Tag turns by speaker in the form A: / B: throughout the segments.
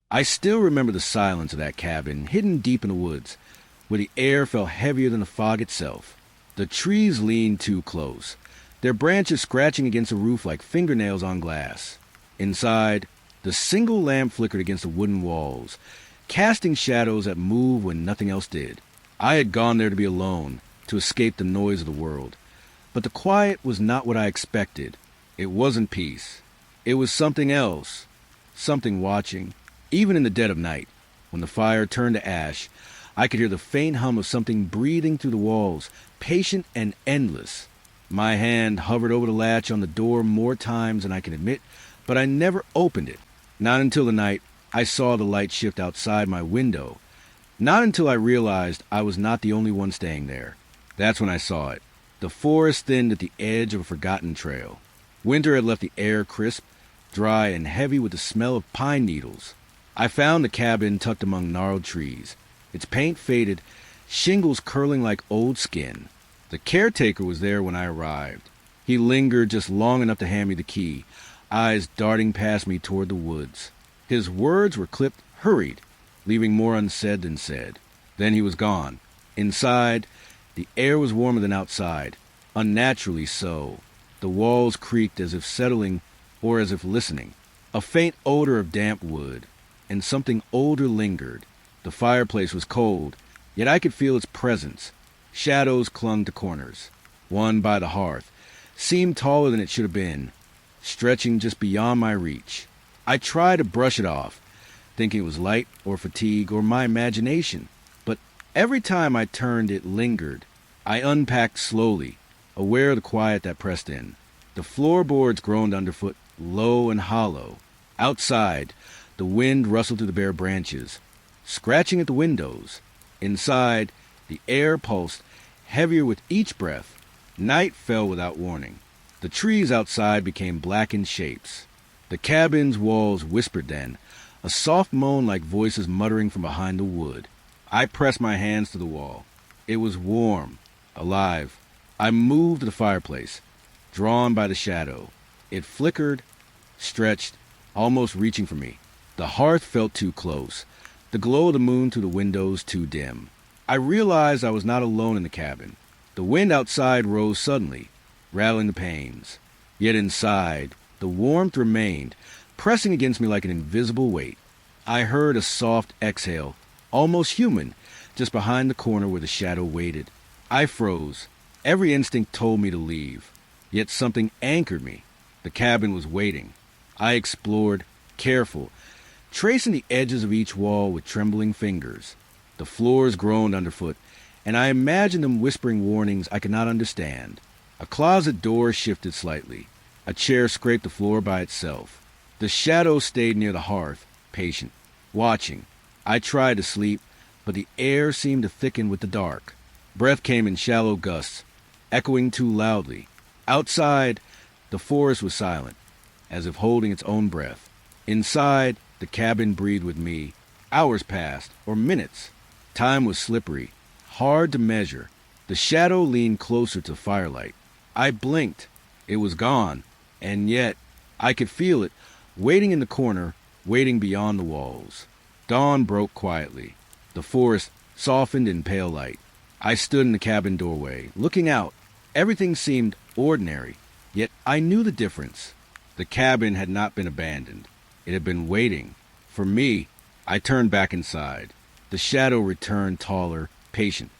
A: I still remember the silence of that cabin, hidden deep in the woods, where the air felt heavier than the fog itself. The trees leaned too close, their branches scratching against the roof like fingernails on glass. Inside, the single lamp flickered against the wooden walls, casting shadows that moved when nothing else did. I had gone there to be alone, to escape the noise of the world. But the quiet was not what I expected. It wasn't peace. It was something else, something watching. Even in the dead of night, when the fire turned to ash, I could hear the faint hum of something breathing through the walls, patient and endless. My hand hovered over the latch on the door more times than I can admit, but I never opened it. Not until the night I saw the light shift outside my window. Not until I realized I was not the only one staying there. That's when I saw it. The forest thinned at the edge of a forgotten trail. Winter had left the air crisp, dry, and heavy with the smell of pine needles. I found the cabin tucked among gnarled trees, its paint faded, shingles curling like old skin. The caretaker was there when I arrived. He lingered just long enough to hand me the key, eyes darting past me toward the woods. His words were clipped, hurried, leaving more unsaid than said. Then he was gone. Inside, the air was warmer than outside, unnaturally so. The walls creaked as if settling or as if listening. A faint odor of damp wood, and something older lingered. The fireplace was cold, yet I could feel its presence. Shadows clung to corners. One by the hearth seemed taller than it should have been, stretching just beyond my reach. I tried to brush it off, thinking it was light or fatigue or my imagination, but every time I turned it lingered. I unpacked slowly, aware of the quiet that pressed in. The floorboards groaned underfoot, low and hollow. Outside, the wind rustled through the bare branches, scratching at the windows. Inside, the air pulsed, heavier with each breath. Night fell without warning. The trees outside became blackened shapes. The cabin's walls whispered then, a soft moan like voices muttering from behind the wood. I pressed my hands to the wall. It was warm, alive. I moved to the fireplace, drawn by the shadow. It flickered, stretched, almost reaching for me. The hearth felt too close, the glow of the moon through the windows too dim. I realized I was not alone in the cabin. The wind outside rose suddenly, rattling the panes. Yet inside, the warmth remained, pressing against me like an invisible weight. I heard a soft exhale, almost human, just behind the corner where the shadow waited. I froze. Every instinct told me to leave. Yet something anchored me. The cabin was waiting. I explored, careful, tracing the edges of each wall with trembling fingers. The floors groaned underfoot, and I imagined them whispering warnings I could not understand. A closet door shifted slightly. A chair scraped the floor by itself. The shadow stayed near the hearth, patient, watching. I tried to sleep, but the air seemed to thicken with the dark. Breath came in shallow gusts, echoing too loudly. Outside, the forest was silent, as if holding its own breath. Inside, the cabin breathed with me. Hours passed, or minutes. Time was slippery, hard to measure. The shadow leaned closer to firelight. I blinked. It was gone, and yet I could feel it, waiting in the corner, waiting beyond the walls. Dawn broke quietly. The forest softened in pale light. I stood in the cabin doorway, looking out. Everything seemed ordinary, yet I knew the difference. The cabin had not been abandoned. It had been waiting. For me. I turned back inside. The shadow returned taller, patient,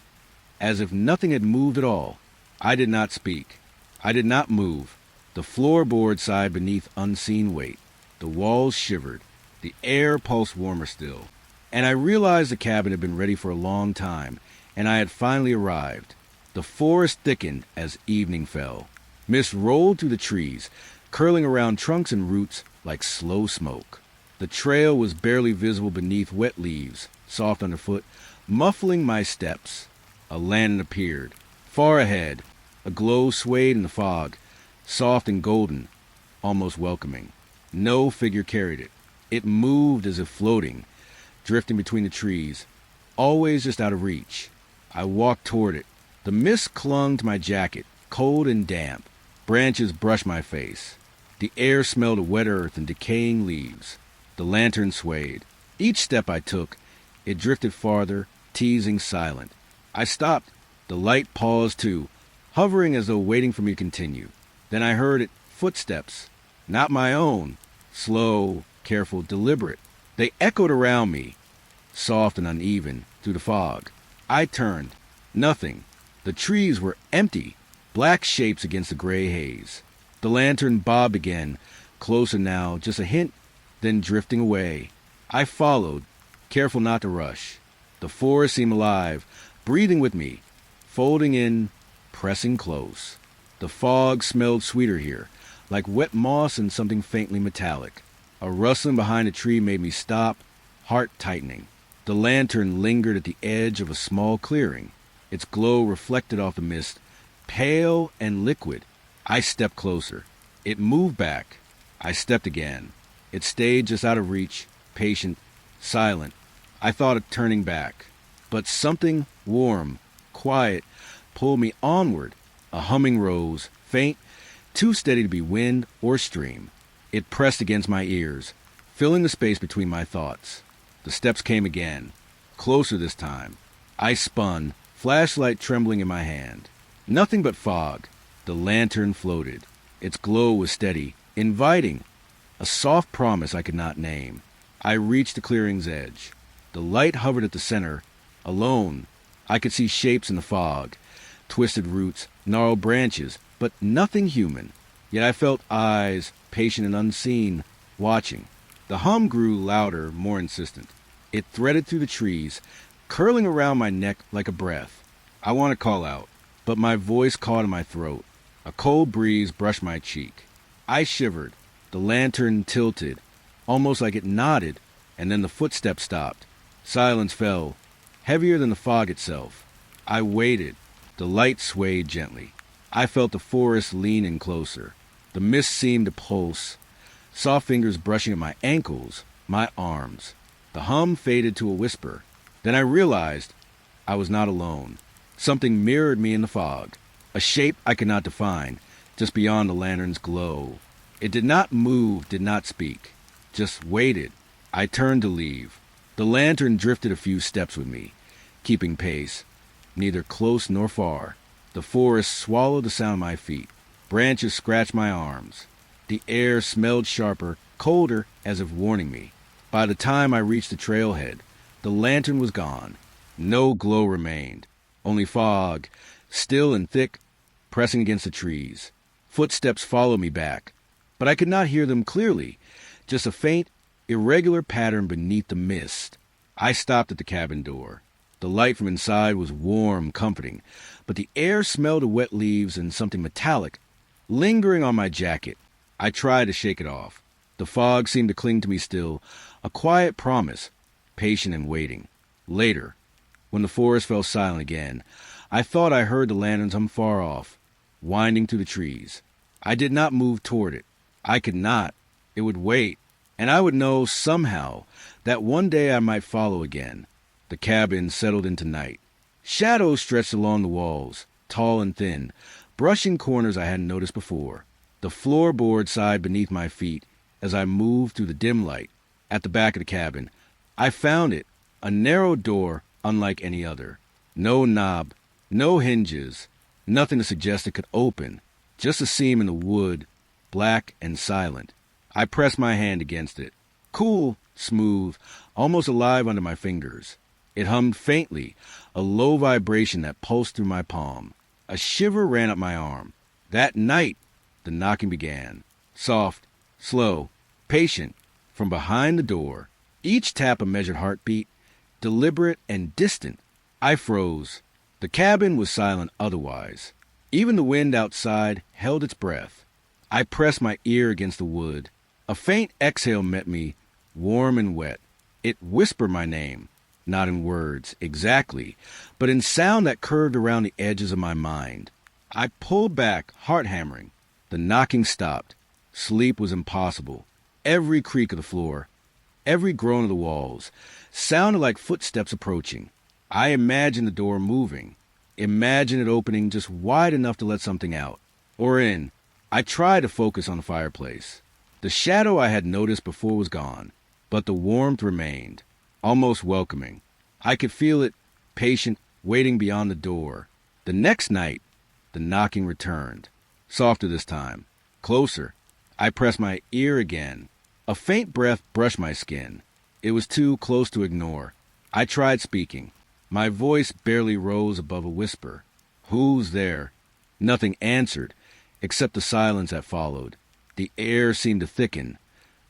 A: as if nothing had moved at all. I did not speak. I did not move. The floorboard sighed beneath unseen weight. The walls shivered. The air pulsed warmer still. And I realized the cabin had been ready for a long time, and I had finally arrived. The forest thickened as evening fell. Mist rolled through the trees, curling around trunks and roots like slow smoke. The trail was barely visible beneath wet leaves, soft underfoot, muffling my steps. A lantern appeared. Far ahead, a glow swayed in the fog, soft and golden, almost welcoming. No figure carried it. It moved as if floating, drifting between the trees, always just out of reach. I walked toward it. The mist clung to my jacket, cold and damp. Branches brushed my face. The air smelled of wet earth and decaying leaves. The lantern swayed. Each step I took, it drifted farther, teasing silent. I stopped. The light paused too, hovering as though waiting for me to continue. Then I heard it, footsteps. Not my own. Slow, careful, deliberate. They echoed around me, soft and uneven, through the fog. I turned. Nothing. The trees were empty, black shapes against the gray haze. The lantern bobbed again, closer now, just a hint, then drifting away. I followed, careful not to rush. The forest seemed alive, breathing with me, folding in, pressing close. The fog smelled sweeter here, like wet moss and something faintly metallic. A rustling behind a tree made me stop, heart tightening. The lantern lingered at the edge of a small clearing, its glow reflected off the mist, pale and liquid. I stepped closer. It moved back. I stepped again. It stayed just out of reach, patient, silent. I thought of turning back. But something warm, quiet, pulled me onward. A humming rose, faint, too steady to be wind or stream. It pressed against my ears, filling the space between my thoughts. The steps came again, closer this time. I spun, flashlight trembling in my hand. Nothing but fog. The lantern floated. Its glow was steady, inviting, a soft promise I could not name. I reached the clearing's edge. The light hovered at the center, alone. I could see shapes in the fog, twisted roots, gnarled branches, but nothing human. Yet I felt eyes, patient and unseen, watching. The hum grew louder, more insistent. It threaded through the trees, curling around my neck like a breath. I want to call out, but my voice caught in my throat. A cold breeze brushed my cheek. I shivered. The lantern tilted, almost like it nodded, and then the footsteps stopped. Silence fell, heavier than the fog itself. I waited. The light swayed gently. I felt the forest lean in closer. The mist seemed to pulse, soft fingers brushing at my ankles, my arms. The hum faded to a whisper. Then I realized I was not alone. Something mirrored me in the fog, a shape I could not define, just beyond the lantern's glow. It did not move, did not speak, just waited. I turned to leave. The lantern drifted a few steps with me, keeping pace, neither close nor far. The forest swallowed the sound of my feet. Branches scratched my arms. The air smelled sharper, colder, as if warning me. By the time I reached the trailhead, the lantern was gone. No glow remained, only fog, still and thick, pressing against the trees. Footsteps followed me back, but I could not hear them clearly, just a faint, irregular pattern beneath the mist. I stopped at the cabin door. The light from inside was warm, comforting, but the air smelled of wet leaves and something metallic, lingering on my jacket. I tried to shake it off. The fog seemed to cling to me still, a quiet promise, patient and waiting. Later, when the forest fell silent again, I thought I heard the lanterns hum far off, winding through the trees. I did not move toward it. I could not. It would wait, and I would know somehow that one day I might follow again. The cabin settled into night. Shadows stretched along the walls, tall and thin, brushing corners I hadn't noticed before. The floorboard sighed beneath my feet as I moved through the dim light. At the back of the cabin, I found it, a narrow door unlike any other. No knob, no hinges, nothing to suggest it could open, just a seam in the wood, black and silent. I pressed my hand against it. Cool, smooth, almost alive under my fingers. It hummed faintly, a low vibration that pulsed through my palm. A shiver ran up my arm. That night, the knocking began. Soft, slow, patient, from behind the door. Each tap a measured heartbeat, deliberate and distant. I froze. The cabin was silent otherwise. Even the wind outside held its breath. I pressed my ear against the wood. A faint exhale met me, warm and wet. It whispered my name, not in words exactly, but in sound that curved around the edges of my mind. I pulled back, heart hammering. The knocking stopped. Sleep was impossible. Every creak of the floor, every groan of the walls, sounded like footsteps approaching. I imagined the door moving, imagined it opening just wide enough to let something out, or in. I tried to focus on the fireplace. The shadow I had noticed before was gone, but the warmth remained. almost welcoming. I could feel it, patient, waiting beyond the door. The next night, the knocking returned. Softer this time. Closer. I pressed my ear again. A faint breath brushed my skin. It was too close to ignore. I tried speaking. My voice barely rose above a whisper. Who's there? Nothing answered, except the silence that followed. The air seemed to thicken,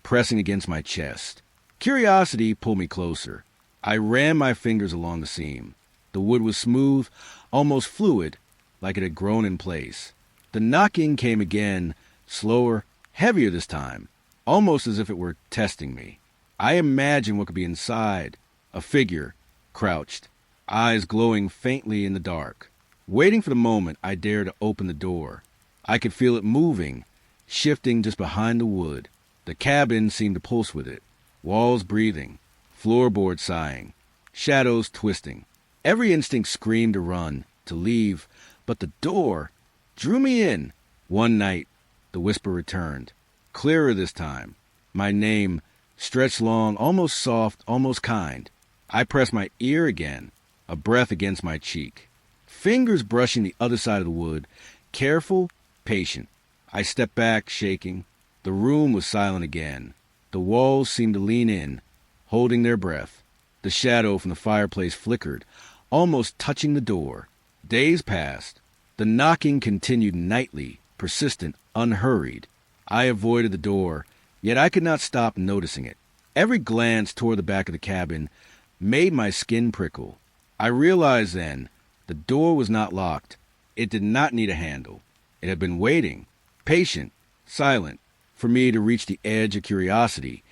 A: pressing against my chest. Curiosity pulled me closer. I ran my fingers along the seam. The wood was smooth, almost fluid, like it had grown in place. The knocking came again, slower, heavier this time, almost as if it were testing me. I imagined what could be inside. A figure, crouched, eyes glowing faintly in the dark. Waiting for the moment I dared to open the door. I could feel it moving, shifting just behind the wood. The cabin seemed to pulse with it. Walls breathing, floorboards sighing, shadows twisting. Every instinct screamed to run, to leave, but the door drew me in. One night, the whisper returned, clearer this time. My name, stretched long, almost soft, almost kind. I pressed my ear again, a breath against my cheek. Fingers brushing the other side of the wood, careful, patient. I stepped back, shaking. The room was silent again. The walls seemed to lean in, holding their breath. The shadow from the fireplace flickered, almost touching the door. Days passed. The knocking continued nightly, persistent, unhurried. I avoided the door, yet I could not stop noticing it. Every glance toward the back of the cabin made my skin prickle. I realized then the door was not locked. It did not need a handle. It had been waiting, patient, silent, for me to reach the edge of curiosity,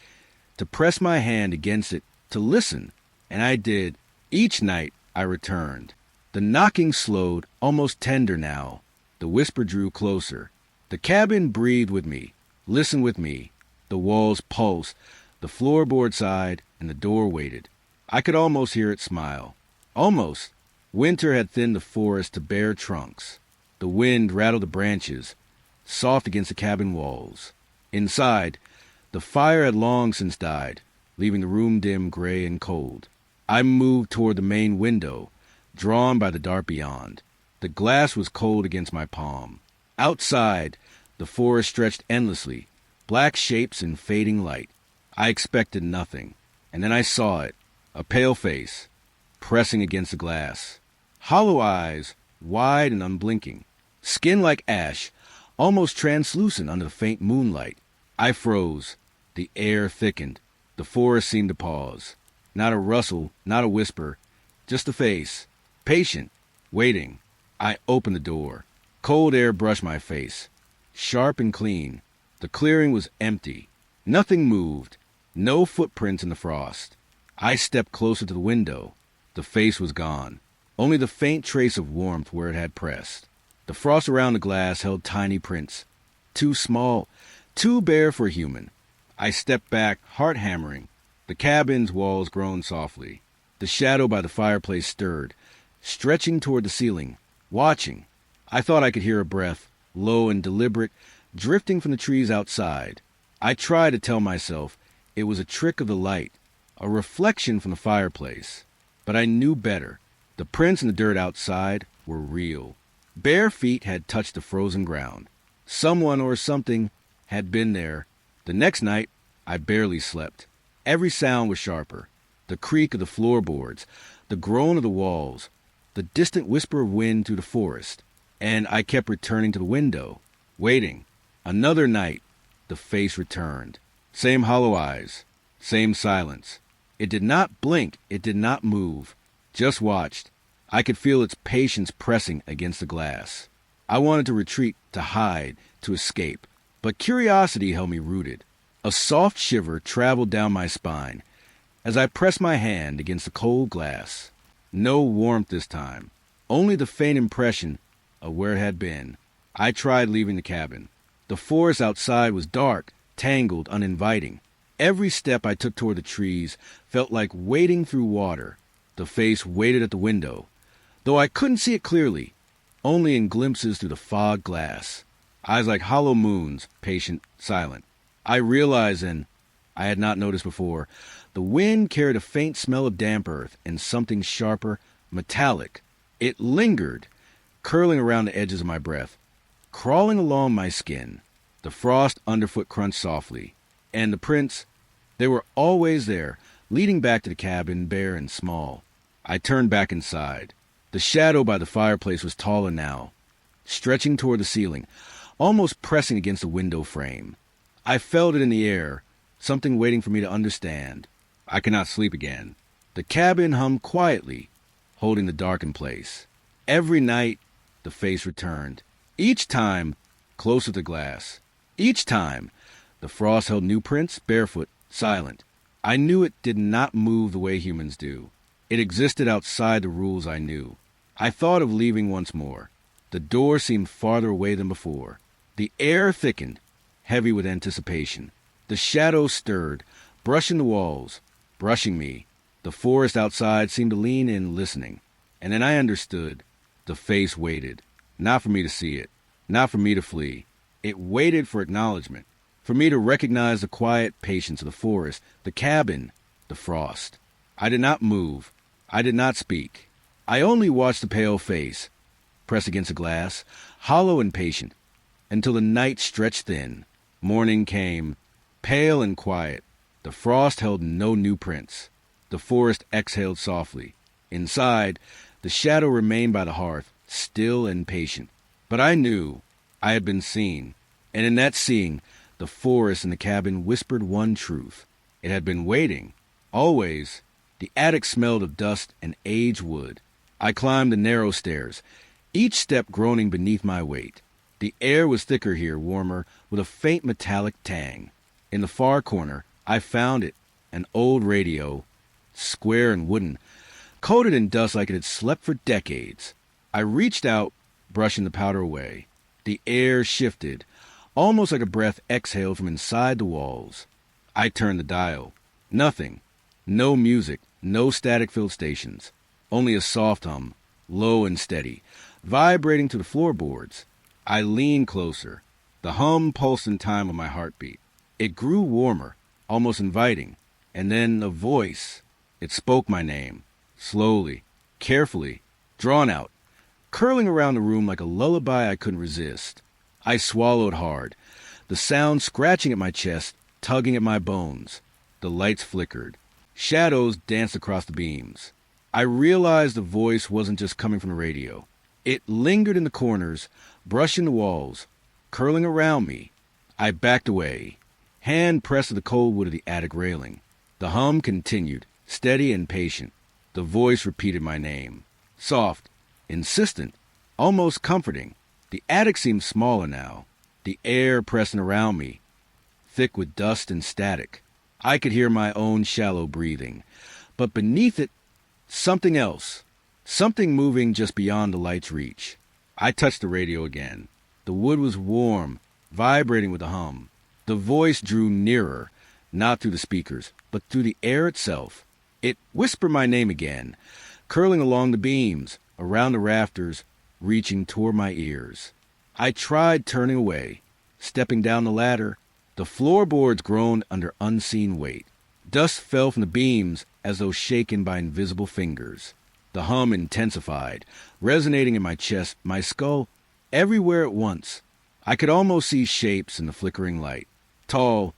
A: to press my hand against it, to listen. And I did. Each night I returned. The knocking slowed, almost tender now. The whisper drew closer. The cabin breathed with me, listened with me. The walls pulsed, the floorboard sighed, and the door waited. I could almost hear it smile. Almost. Winter had thinned the forest to bare trunks. The wind rattled the branches, soft against the cabin walls. Inside, the fire had long since died, leaving the room dim, gray, and cold. I moved toward the main window, drawn by the dark beyond. The glass was cold against my palm. Outside, the forest stretched endlessly, black shapes in fading light. I expected nothing, and then I saw it, a pale face, pressing against the glass. Hollow eyes, wide and unblinking. Skin like ash, almost translucent under the faint moonlight. I froze. The air thickened. The forest seemed to pause. Not a rustle, not a whisper, just a face. Patient, waiting. I opened the door. Cold air brushed my face. Sharp and clean. The clearing was empty. Nothing moved. No footprints in the frost. I stepped closer to the window. The face was gone. Only the faint trace of warmth where it had pressed. The frost around the glass held tiny prints. Too small, too bare for a human. I stepped back, heart hammering. The cabin's walls groaned softly. The shadow by the fireplace stirred, stretching toward the ceiling, watching. I thought I could hear a breath, low and deliberate, drifting from the trees outside. I tried to tell myself it was a trick of the light, a reflection from the fireplace. But I knew better. The prints in the dirt outside were real. Bare feet had touched the frozen ground. Someone or something had been there. The next night, I barely slept. Every sound was sharper. The creak of the floorboards, the groan of the walls, the distant whisper of wind through the forest. And I kept returning to the window, waiting. Another night, the face returned. Same hollow eyes, same silence. It did not blink, it did not move. Just watched. I could feel its patience pressing against the glass. I wanted to retreat, to hide, to escape. But curiosity held me rooted. A soft shiver traveled down my spine as I pressed my hand against the cold glass. No warmth this time, only the faint impression of where it had been. I tried leaving the cabin. The forest outside was dark, tangled, uninviting. Every step I took toward the trees felt like wading through water. The face waited at the window, though I couldn't see it clearly, only in glimpses through the fog glass. Eyes like hollow moons, patient, silent. I realized then, I had not noticed before, The wind carried a faint smell of damp earth and something sharper, metallic. It lingered, curling around the edges of my breath, crawling along my skin. The frost underfoot crunched softly, and the prints, they were always there, leading back to the cabin, bare and small. I turned back inside. The shadow by the fireplace was taller now, stretching toward the ceiling, almost pressing against the window frame. I felt it in the air, something waiting for me to understand. I could not sleep again. The cabin hummed quietly, holding the dark in place. Every night, the face returned. Each time, closer to glass. Each time, the frost held new prints, barefoot, silent. I knew it did not move the way humans do. It existed outside the rules I knew. I thought of leaving once more. The door seemed farther away than before. The air thickened, heavy with anticipation. The shadows stirred, brushing the walls, brushing me. The forest outside seemed to lean in, listening. And then I understood. The face waited. Not for me to see it. Not for me to flee. It waited for acknowledgement. For me to recognize the quiet patience of the forest, the cabin, the frost. I did not move. I did not speak. I only watched the pale face, press against the glass, hollow and patient, until the night stretched thin. Morning came, pale and quiet. The frost held no new prints. The forest exhaled softly. Inside, the shadow remained by the hearth, still and patient. But I knew I had been seen, and in that seeing, the forest and the cabin whispered one truth. It had been waiting. Always. The attic smelled of dust and aged wood. I climbed the narrow stairs, each step groaning beneath my weight. The air was thicker here, warmer, with a faint metallic tang. In the far corner, I found it, an old radio, square and wooden, coated in dust like it had slept for decades. I reached out, brushing the powder away. The air shifted, almost like a breath exhaled from inside the walls. I turned the dial. Nothing. No music, no static-filled stations. Only a soft hum, low and steady, vibrating to the floorboards. I leaned closer. The hum pulsed in time with my heartbeat. It grew warmer, almost inviting. And then a voice. It spoke my name, slowly, carefully, drawn out, curling around the room like a lullaby I couldn't resist. I swallowed hard, the sound scratching at my chest, tugging at my bones. The lights flickered. Shadows danced across the beams. I realized the voice wasn't just coming from the radio. It lingered in the corners, brushing the walls, curling around me. I backed away, hand pressed to the cold wood of the attic railing. The hum continued, steady and patient. The voice repeated my name. Soft, insistent, almost comforting. The attic seemed smaller now, the air pressing around me, thick with dust and static. I could hear my own shallow breathing, but beneath it, something else, something moving just beyond the light's reach. I touched the radio again. The wood was warm, vibrating with the hum. The voice drew nearer, not through the speakers, but through the air itself. It whispered my name again, curling along the beams, around the rafters, reaching toward my ears. I tried turning away, stepping down the ladder. The floorboards groaned under unseen weight. Dust fell from the beams as though shaken by invisible fingers. The hum intensified, resonating in my chest, my skull, everywhere at once. I could almost see shapes in the flickering light. Tall,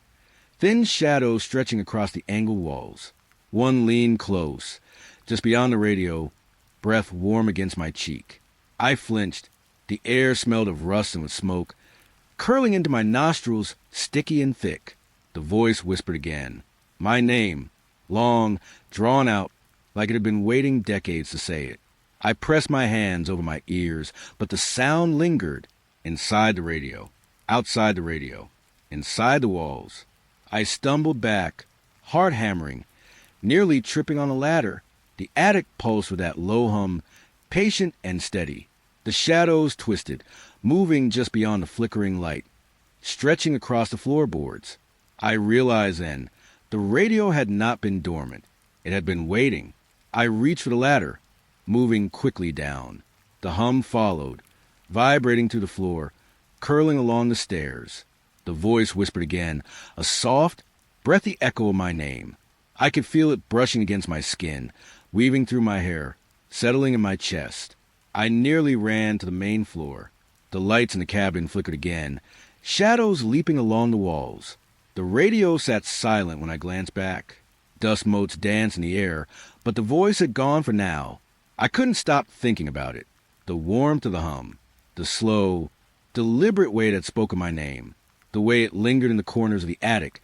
A: thin shadows stretching across the angled walls. One leaned close, just beyond the radio, breath warm against my cheek. I flinched. The air smelled of rust and with smoke, curling into my nostrils, sticky and thick. The voice whispered again. My name, long, drawn out, like it had been waiting decades to say it. I pressed my hands over my ears, but the sound lingered. Inside the radio, outside the radio, inside the walls. I stumbled back, heart hammering, nearly tripping on a ladder. The attic pulsed with that low hum, patient and steady. The shadows twisted, moving just beyond the flickering light, stretching across the floorboards. I realized then, the radio had not been dormant. It had been waiting. I reached for the ladder, moving quickly down. The hum followed, vibrating to the floor, curling along the stairs. The voice whispered again, a soft, breathy echo of my name. I could feel it brushing against my skin, weaving through my hair, settling in my chest. I nearly ran to the main floor. The lights in the cabin flickered again, shadows leaping along the walls. The radio sat silent when I glanced back. Dust motes danced in the air, but the voice had gone for now. I couldn't stop thinking about it. The warmth of the hum, the slow, deliberate way that spoke of my name, the way it lingered in the corners of the attic,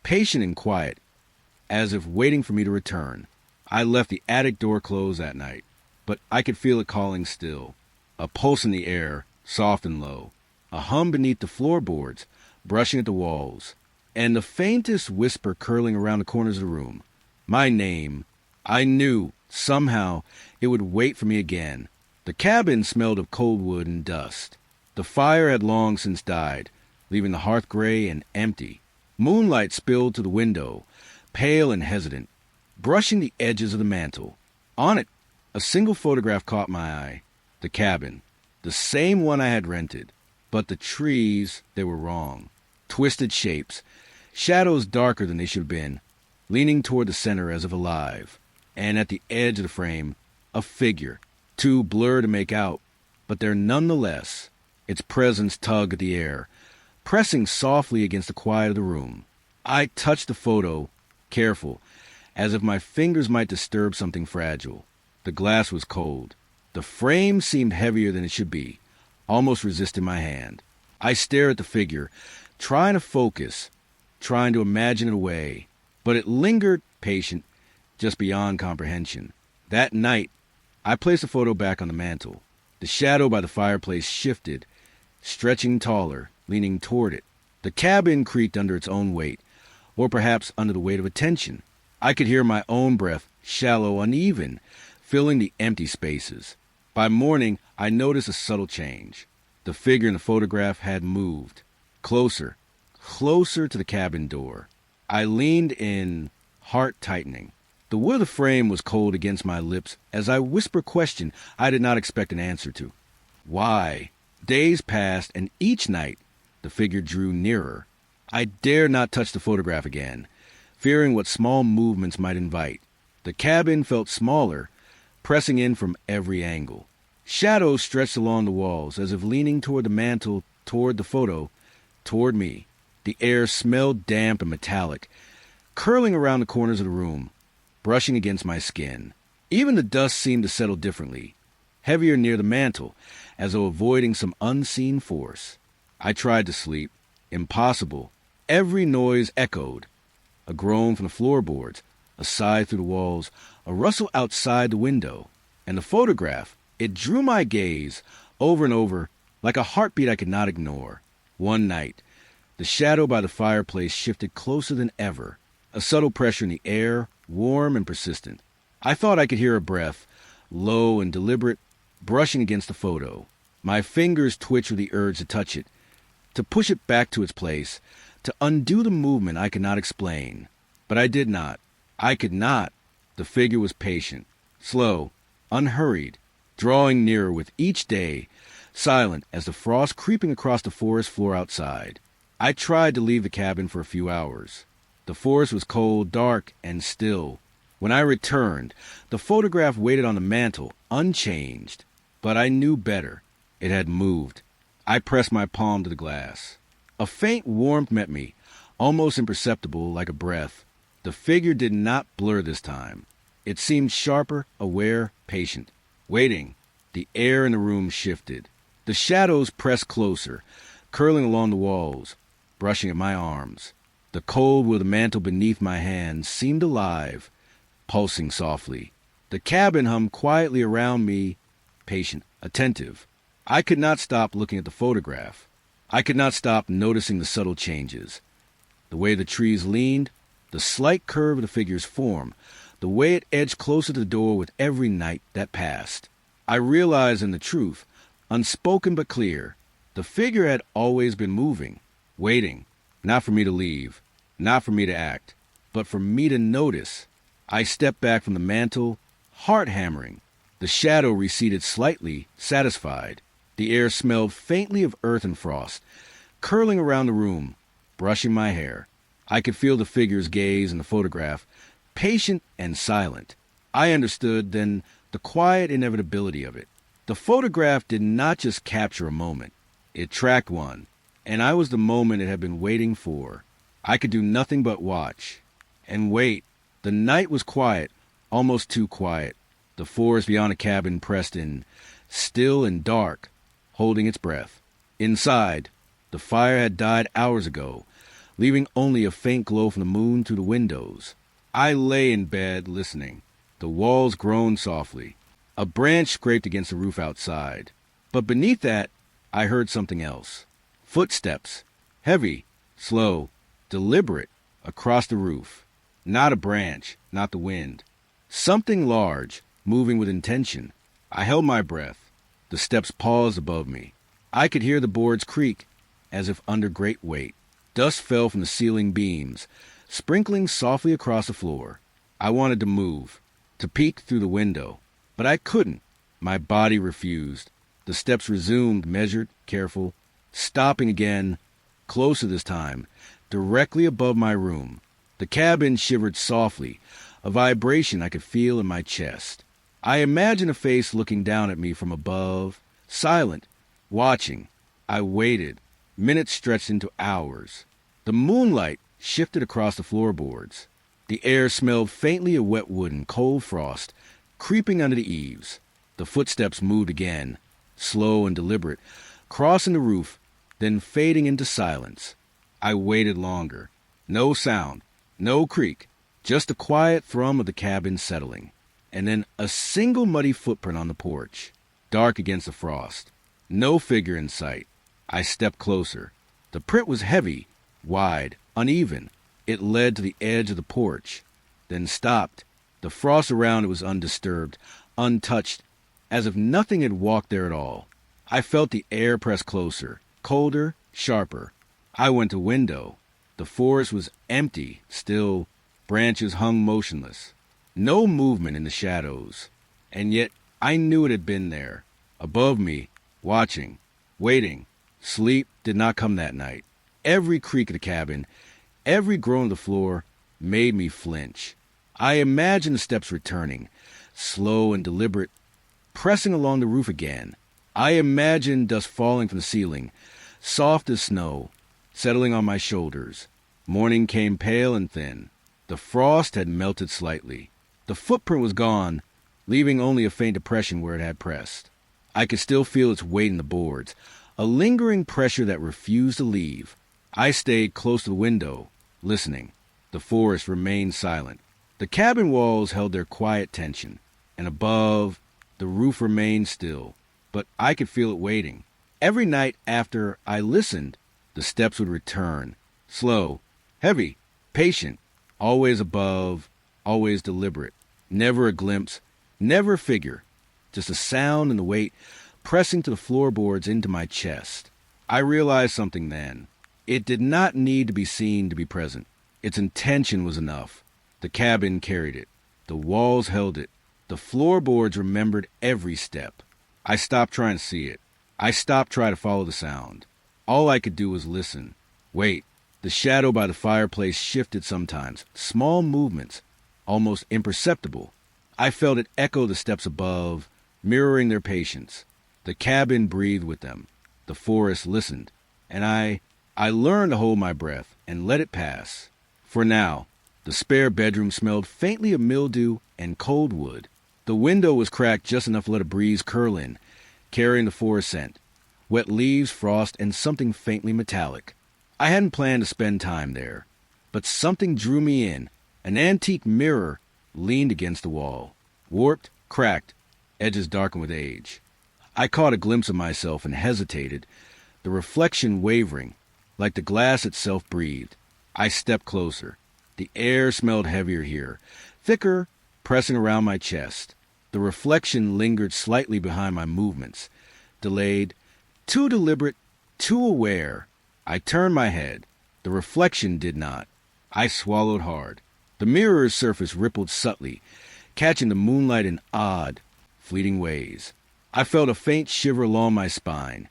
A: patient and quiet, as if waiting for me to return. I left the attic door closed that night, but I could feel it calling still. A pulse in the air, soft and low. A hum beneath the floorboards, brushing at the walls. And the faintest whisper curling around the corners of the room. My name. I knew, somehow, it would wait for me again. The cabin smelled of cold wood and dust. The fire had long since died, leaving the hearth gray and empty. Moonlight spilled to the window, pale and hesitant, brushing the edges of the mantel. On it, a single photograph caught my eye. The cabin. The same one I had rented. But the trees, they were wrong. Twisted shapes. Shadows darker than they should have been, leaning toward the center as if alive. And at the edge of the frame, a figure, too blurred to make out, but there nonetheless. Its presence tugged at the air, pressing softly against the quiet of the room. I touched the photo, careful, as if my fingers might disturb something fragile. The glass was cold. The frame seemed heavier than it should be, almost resisting my hand. I stared at the figure, trying to focus, trying to imagine it away, but it lingered, patient, just beyond comprehension. That night, I placed the photo back on the mantel. The shadow by the fireplace shifted, stretching taller, leaning toward it. The cabin creaked under its own weight, or perhaps under the weight of attention. I could hear my own breath, shallow, uneven, filling the empty spaces. By morning, I noticed a subtle change. The figure in the photograph had moved, closer to the cabin door. I leaned in, heart tightening. The wood of the frame was cold against my lips as I whispered a question I did not expect an answer to. Why? Days passed, and each night the figure drew nearer. I dared not touch the photograph again, fearing what small movements might invite. The cabin felt smaller, pressing in from every angle. Shadows stretched along the walls as if leaning toward the mantel, toward the photo, toward me. The air smelled damp and metallic, curling around the corners of the room, brushing against my skin. Even the dust seemed to settle differently, heavier near the mantel, as though avoiding some unseen force. I tried to sleep. Impossible. Every noise echoed. A groan from the floorboards, a sigh through the walls, a rustle outside the window. And the photograph, it drew my gaze, over and over, like a heartbeat I could not ignore. One night, the shadow by the fireplace shifted closer than ever, a subtle pressure in the air, warm and persistent. I thought I could hear a breath, low and deliberate, brushing against the photo. My fingers twitched with the urge to touch it, to push it back to its place, to undo the movement I could not explain. But I did not. I could not. The figure was patient, slow, unhurried, drawing nearer with each day, silent as the frost creeping across the forest floor outside. I tried to leave the cabin for a few hours. The forest was cold, dark, and still. When I returned, the photograph waited on the mantel, unchanged. But I knew better. It had moved. I pressed my palm to the glass. A faint warmth met me, almost imperceptible, like a breath. The figure did not blur this time. It seemed sharper, aware, patient. Waiting. The air in the room shifted. The shadows pressed closer, curling along the walls, brushing at my arms. The cold wood of the mantel beneath my hands seemed alive, pulsing softly. The cabin hummed quietly around me, patient, attentive. I could not stop looking at the photograph. I could not stop noticing the subtle changes. The way the trees leaned, the slight curve of the figure's form, the way it edged closer to the door with every night that passed. I realized in the truth, unspoken but clear, the figure had always been moving, waiting, not for me to leave, not for me to act, but for me to notice. I stepped back from the mantel, heart hammering. The shadow receded slightly, satisfied. The air smelled faintly of earth and frost, curling around the room, brushing my hair. I could feel the figure's gaze in the photograph, patient and silent. I understood then the quiet inevitability of it. The photograph did not just capture a moment. It tracked one, and I was the moment it had been waiting for. I could do nothing but watch. And wait. The night was quiet, almost too quiet. The forest beyond the cabin pressed in, still and dark, holding its breath. Inside, the fire had died hours ago, leaving only a faint glow from the moon through the windows. I lay in bed, listening. The walls groaned softly. A branch scraped against the roof outside. But beneath that, I heard something else. Footsteps. Heavy, slow, deliberate, across the roof. Not a branch, not the wind. Something large, moving with intention. I held my breath. The steps paused above me. I could hear the boards creak, as if under great weight. Dust fell from the ceiling beams, sprinkling softly across the floor. I wanted to move, to peek through the window, but I couldn't. My body refused. The steps resumed, measured, careful, stopping again, closer this time, directly above my room. The cabin shivered softly, a vibration I could feel in my chest. I imagined a face looking down at me from above, silent, watching. I waited. Minutes stretched into hours. The moonlight shifted across the floorboards. The air smelled faintly of wet wood and cold frost, creeping under the eaves. The footsteps moved again, slow and deliberate, crossing the roof, then fading into silence. I waited longer. No sound, no creak, just the quiet thrum of the cabin settling. And then a single muddy footprint on the porch, dark against the frost. No figure in sight. I stepped closer. The print was heavy, wide, uneven. It led to the edge of the porch, then stopped. The frost around it was undisturbed, untouched, as if nothing had walked there at all. I felt the air press closer, colder, sharper. I went to window. The forest was empty, still. Branches hung motionless. No movement in the shadows. And yet I knew it had been there, above me, watching, waiting. Sleep did not come that night. Every creak of the cabin, every groan of the floor made me flinch. I imagined the steps returning, slow and deliberate, pressing along the roof again. I imagined dust falling from the ceiling, soft as snow, settling on my shoulders. Morning came pale and thin. The frost had melted slightly. The footprint was gone, leaving only a faint depression where it had pressed. I could still feel its weight in the boards, a lingering pressure that refused to leave. I stayed close to the window, listening. The forest remained silent. The cabin walls held their quiet tension, and above, the roof remained still, but I could feel it waiting. Every night after I listened, the steps would return, slow, heavy, patient, always above, always deliberate. Never a glimpse, never a figure, just a sound and the weight pressing to the floorboards into my chest. I realized something then. It did not need to be seen to be present. Its intention was enough. The cabin carried it. The walls held it. The floorboards remembered every step. I stopped trying to see it. I stopped trying to follow the sound. All I could do was listen. Wait. The shadow by the fireplace shifted sometimes, small movements, almost imperceptible. I felt it echo the steps above, mirroring their patience. The cabin breathed with them. The forest listened. And I learned to hold my breath and let it pass. For now, the spare bedroom smelled faintly of mildew and cold wood. The window was cracked just enough to let a breeze curl in, carrying the forest scent. Wet leaves, frost, and something faintly metallic. I hadn't planned to spend time there, but something drew me in. An antique mirror leaned against the wall, warped, cracked, edges darkened with age. I caught a glimpse of myself and hesitated, the reflection wavering, like the glass itself breathed. I stepped closer. The air smelled heavier here, thicker, pressing around my chest. The reflection lingered slightly behind my movements, delayed, too deliberate, too aware. I turned my head. The reflection did not. I swallowed hard. The mirror's surface rippled subtly, catching the moonlight in odd, fleeting ways. I felt a faint shiver along my spine,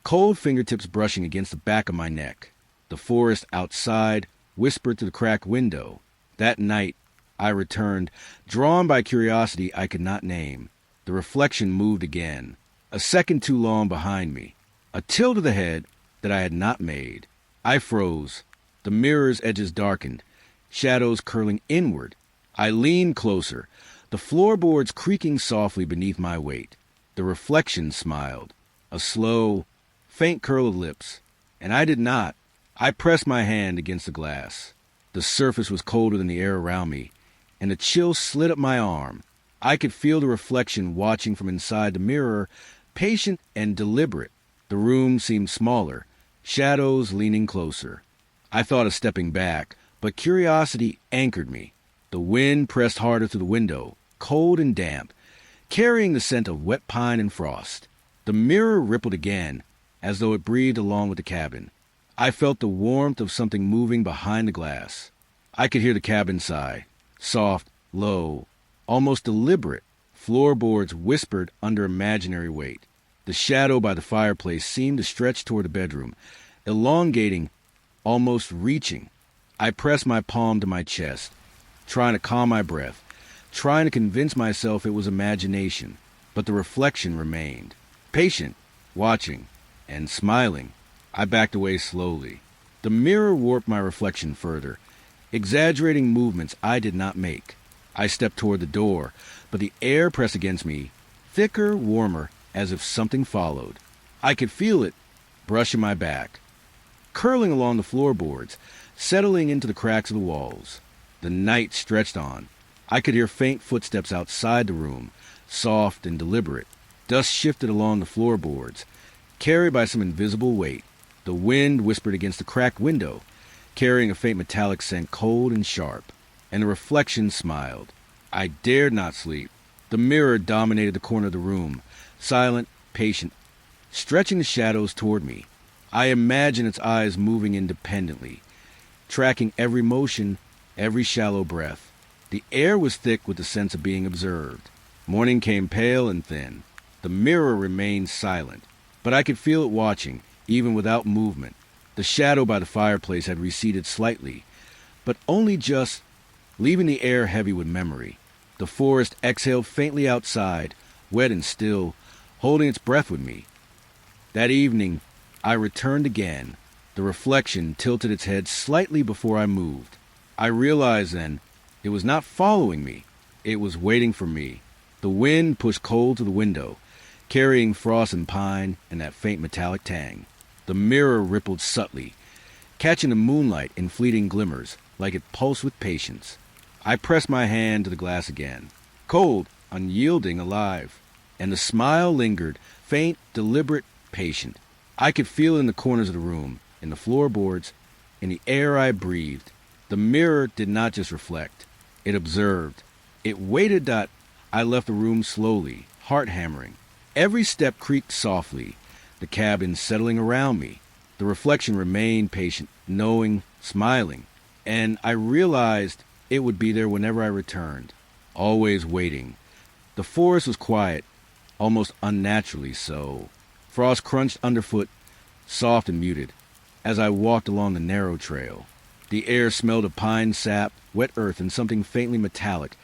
A: cold fingertips brushing against the back of my neck. The forest outside whispered through the cracked window. That night, I returned, drawn by curiosity I could not name. The reflection moved again, a second too long behind me, a tilt of the head that I had not made. I froze. The mirror's edges darkened, shadows curling inward. I leaned closer, the floorboards creaking softly beneath my weight. The reflection smiled, a slow, faint curl of lips, and I did not. I pressed my hand against the glass. The surface was colder than the air around me, and a chill slid up my arm. I could feel the reflection watching from inside the mirror, patient and deliberate. The room seemed smaller, shadows leaning closer. I thought of stepping back, but curiosity anchored me. The wind pressed harder through the window, cold and damp, carrying the scent of wet pine and frost. The mirror rippled again, as though it breathed along with the cabin. I felt the warmth of something moving behind the glass. I could hear the cabin sigh, soft, low, almost deliberate. Floorboards whispered under imaginary weight. The shadow by the fireplace seemed to stretch toward the bedroom, elongating, almost reaching. I pressed my palm to my chest, trying to calm my breath, trying to convince myself it was imagination, but the reflection remained. Patient, watching, and smiling. I backed away slowly. The mirror warped my reflection further, exaggerating movements I did not make. I stepped toward the door, but the air pressed against me, thicker, warmer, as if something followed. I could feel it brushing my back, curling along the floorboards, settling into the cracks of the walls. The night stretched on. I could hear faint footsteps outside the room, soft and deliberate. Dust shifted along the floorboards, carried by some invisible weight. The wind whispered against the cracked window, carrying a faint metallic scent, cold and sharp. And the reflection smiled. I dared not sleep. The mirror dominated the corner of the room, silent, patient, stretching the shadows toward me. I imagined its eyes moving independently, tracking every motion, every shallow breath. The air was thick with the sense of being observed. Morning came pale and thin. The mirror remained silent, but I could feel it watching, even without movement. The shadow by the fireplace had receded slightly, but only just, leaving the air heavy with memory. The forest exhaled faintly outside, wet and still, holding its breath with me. That evening, I returned again. The reflection tilted its head slightly before I moved. I realized then it was not following me. It was waiting for me. The wind pushed cold to the window, carrying frost and pine and that faint metallic tang. The mirror rippled subtly, catching the moonlight in fleeting glimmers, like it pulsed with patience. I pressed my hand to the glass again, cold, unyielding, alive, and the smile lingered, faint, deliberate, patient. I could feel it in the corners of the room, in the floorboards, in the air I breathed. The mirror did not just reflect. It observed. It waited. I left the room slowly, heart hammering. Every step creaked softly, the cabin settling around me. The reflection remained patient, knowing, smiling, and I realized it would be there whenever I returned, always waiting. The forest was quiet, almost unnaturally so. Frost crunched underfoot, soft and muted, as I walked along the narrow trail. The air smelled of pine sap, wet earth, and something faintly metallic,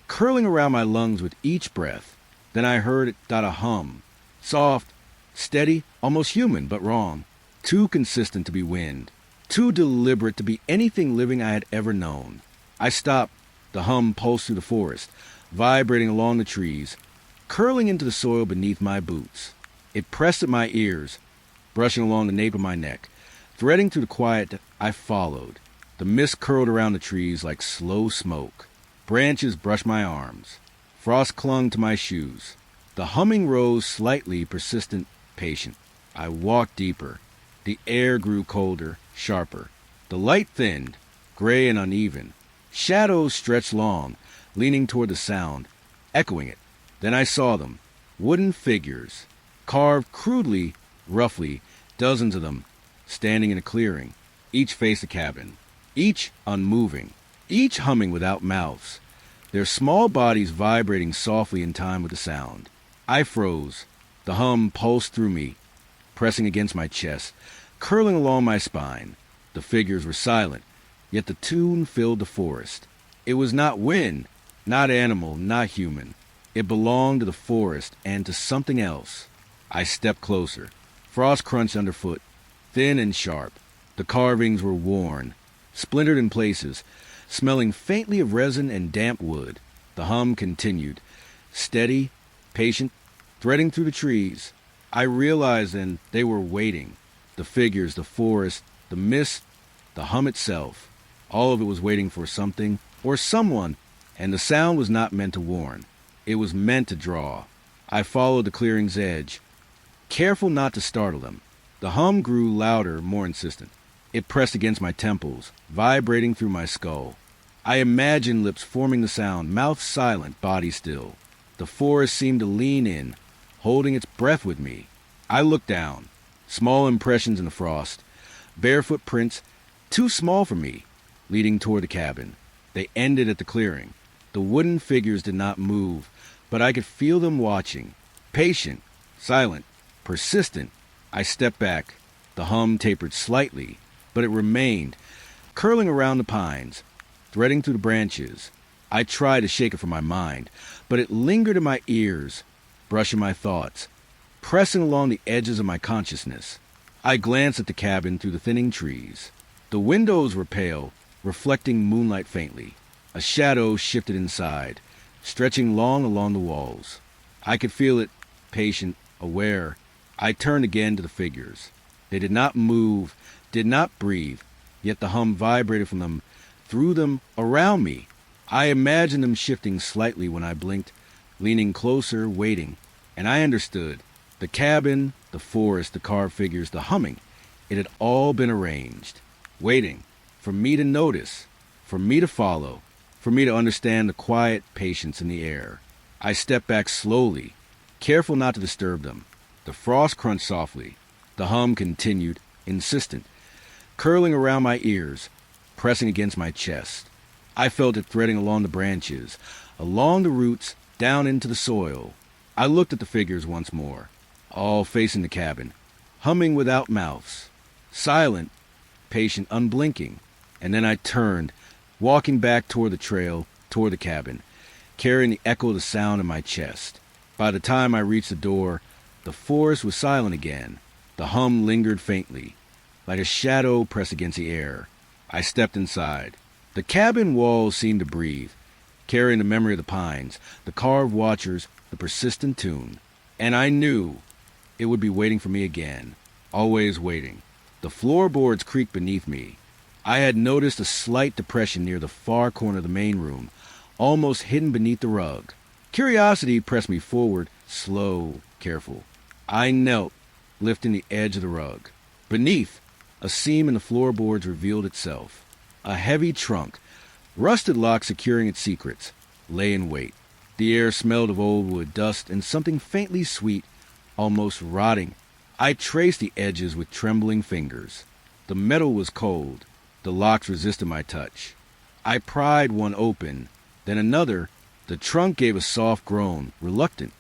A: curling around my lungs with each breath. Then I heard it a hum, soft, steady, almost human, but wrong. Too consistent to be wind, too deliberate to be anything living I had ever known. I stopped. The hum pulsed through the forest, vibrating along the trees, curling into the soil beneath my boots. It pressed at my ears, brushing along the nape of my neck. Threading through the quiet, I followed. The mist curled around the trees like slow smoke. Branches brushed my arms. Frost clung to my shoes. The humming rose slightly, persistent, patient. I walked deeper. The air grew colder, sharper. The light thinned, gray and uneven. Shadows stretched long, leaning toward the sound, echoing it. Then I saw them, wooden figures, carved crudely, roughly, dozens of them, standing in a clearing. Each faced the cabin, each unmoving, each humming without mouths, their small bodies vibrating softly in time with the sound. I froze. The hum pulsed through me, pressing against my chest, curling along my spine. The figures were silent, yet the tune filled the forest. It was not wind, not animal, not human. It belonged to the forest and to something else. I stepped closer. Frost crunched underfoot, thin and sharp. The carvings were worn, splintered in places, smelling faintly of resin and damp wood. The hum continued, steady, patient, threading through the trees. I realized then they were waiting. The figures, the forest, the mist, the hum itself. All of it was waiting for something or someone, and the sound was not meant to warn. It was meant to draw. I followed the clearing's edge, careful not to startle them. The hum grew louder, more insistent. It pressed against my temples, vibrating through my skull. I imagined lips forming the sound, mouth silent, body still. The forest seemed to lean in, holding its breath with me. I looked down. Small impressions in the frost. Barefoot prints, too small for me, leading toward the cabin. They ended at the clearing. The wooden figures did not move, but I could feel them watching. Patient, silent, persistent. I stepped back. The hum tapered slightly, but it remained, curling around the pines, threading through the branches. I tried to shake it from my mind, but it lingered in my ears, brushing my thoughts, pressing along the edges of my consciousness. I glanced at the cabin through the thinning trees. The windows were pale, reflecting moonlight faintly. A shadow shifted inside, stretching long along the walls. I could feel it, patient, aware. I turned again to the figures. They did not move, did not breathe, yet the hum vibrated from them, through them, around me. I imagined them shifting slightly when I blinked, leaning closer, waiting. And I understood. The cabin, the forest, the carved figures, the humming. It had all been arranged. Waiting. For me to notice. For me to follow. For me to understand the quiet patience in the air. I stepped back slowly, careful not to disturb them. The frost crunched softly. The hum continued, insistent, curling around my ears, pressing against my chest. I felt it threading along the branches, along the roots, down into the soil. I looked at the figures once more, all facing the cabin, humming without mouths, silent, patient, unblinking. And then I turned, walking back toward the trail, toward the cabin, carrying the echo of the sound in my chest. By the time I reached the door, the forest was silent again. The hum lingered faintly, like a shadow pressed against the air. I stepped inside. The cabin walls seemed to breathe, carrying the memory of the pines, the carved watchers, the persistent tune. And I knew it would be waiting for me again, always waiting. The floorboards creaked beneath me. I had noticed a slight depression near the far corner of the main room, almost hidden beneath the rug. Curiosity pressed me forward, slow, careful. I knelt, lifting the edge of the rug. Beneath, a seam in the floorboards revealed itself. A heavy trunk, rusted lock securing its secrets, lay in wait. The air smelled of old wood, dust, and something faintly sweet, almost rotting. I traced the edges with trembling fingers. The metal was cold. The locks resisted my touch. I pried one open, then another. The trunk gave a soft groan, reluctant,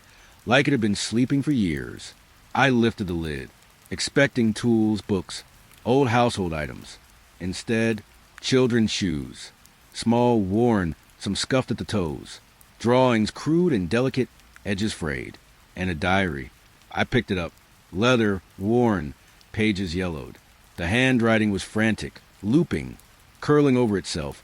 A: like it had been sleeping for years. I lifted the lid, expecting tools, books, old household items. Instead, children's shoes, small, worn, some scuffed at the toes, drawings crude and delicate, edges frayed, and a diary. I picked it up, leather, worn, pages yellowed. The handwriting was frantic, looping, curling over itself,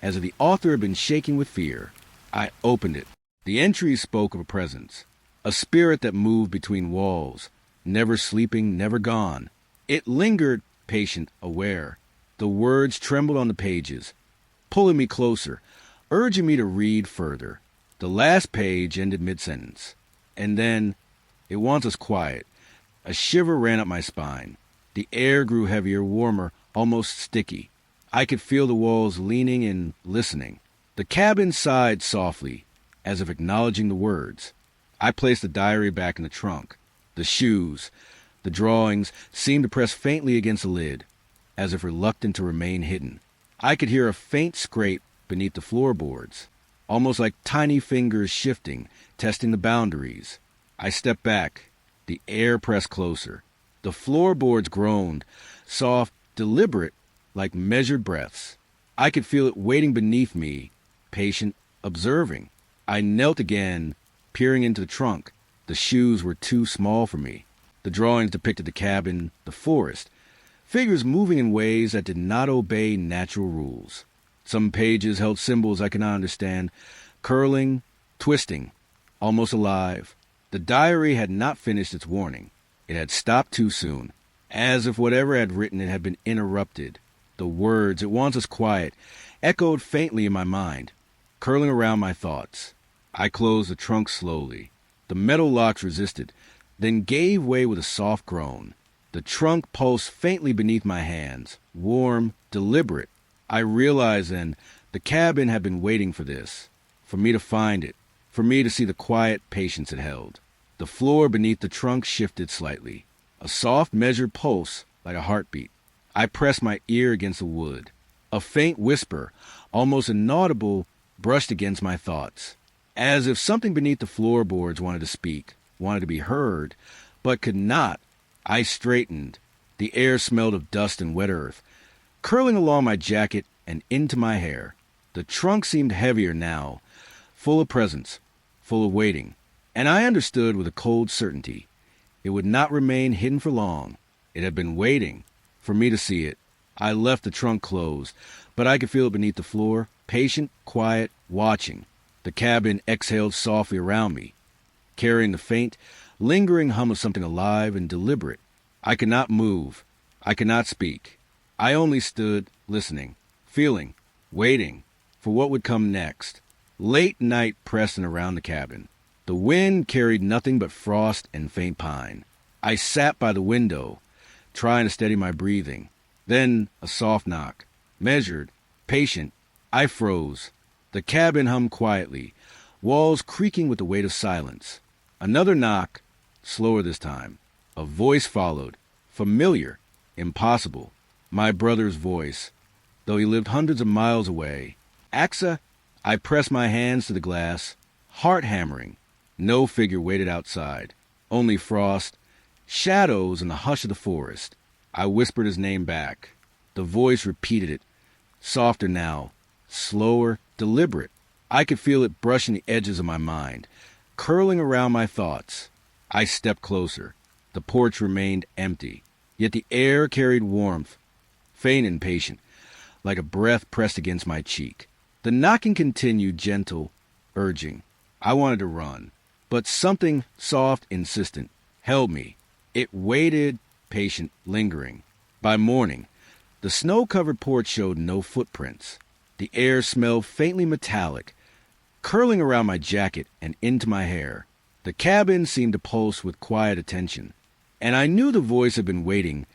A: as if the author had been shaking with fear. I opened it. The entries spoke of a presence, a spirit that moved between walls, never sleeping, never gone. It lingered, patient, aware. The words trembled on the pages, pulling me closer, urging me to read further. The last page ended mid-sentence. And then, it wants us quiet. A shiver ran up my spine. The air grew heavier, warmer, almost sticky. I could feel the walls leaning and listening. The cabin sighed softly, as if acknowledging the words. I placed the diary back in the trunk. The shoes, the drawings, seemed to press faintly against the lid, as if reluctant to remain hidden. I could hear a faint scrape beneath the floorboards, almost like tiny fingers shifting, testing the boundaries. I stepped back. The air pressed closer. The floorboards groaned, soft, deliberate, like measured breaths. I could feel it waiting beneath me, patient, observing. I knelt again, peering into the trunk. The shoes were too small for me. The drawings depicted the cabin, the forest, figures moving in ways that did not obey natural rules. Some pages held symbols I could not understand, curling, twisting, almost alive. The diary had not finished its warning. It had stopped too soon, as if whatever had written it had been interrupted. The words, "It wants us quiet," echoed faintly in my mind, curling around my thoughts. I closed the trunk slowly. The metal locks resisted, then gave way with a soft groan. The trunk pulsed faintly beneath my hands, warm, deliberate. I realized then the cabin had been waiting for this, for me to find it, for me to see the quiet patience it held. The floor beneath the trunk shifted slightly, a soft measured pulse like a heartbeat. I pressed my ear against the wood. A faint whisper, almost inaudible, brushed against my thoughts, as if something beneath the floorboards wanted to speak, wanted to be heard, but could not. I straightened. The air smelled of dust and wet earth, curling along my jacket and into my hair. The trunk seemed heavier now, full of presence, full of waiting, and I understood with a cold certainty. It would not remain hidden for long. It had been waiting for me to see it. I left the trunk closed, but I could feel it beneath the floor, patient, quiet, watching. The cabin exhaled softly around me, carrying the faint, lingering hum of something alive and deliberate. I could not move. I could not speak. I only stood, listening, feeling, waiting for what would come next. Late night pressed in around the cabin. The wind carried nothing but frost and faint pine. I sat by the window, trying to steady my breathing. Then a soft knock. Measured, patient. I froze. The cabin hummed quietly, walls creaking with the weight of silence. Another knock, slower this time. A voice followed, familiar, impossible. My brother's voice, though he lived hundreds of miles away. "Axa?" I pressed my hands to the glass, heart hammering. No figure waited outside, only frost, shadows, and the hush of the forest. I whispered his name back. The voice repeated it, softer now, slower, deliberate. I could feel it brushing the edges of my mind, curling around my thoughts. I stepped closer. The porch remained empty, yet the air carried warmth, faint and patient, like a breath pressed against my cheek. The knocking continued, gentle, urging. I wanted to run, but something soft, insistent, held me. It waited, patient, lingering. By morning, the snow-covered porch showed no footprints. The air smelled faintly metallic, curling around my jacket and into my hair. The cabin seemed to pulse with quiet attention, and I knew the voice had been waiting,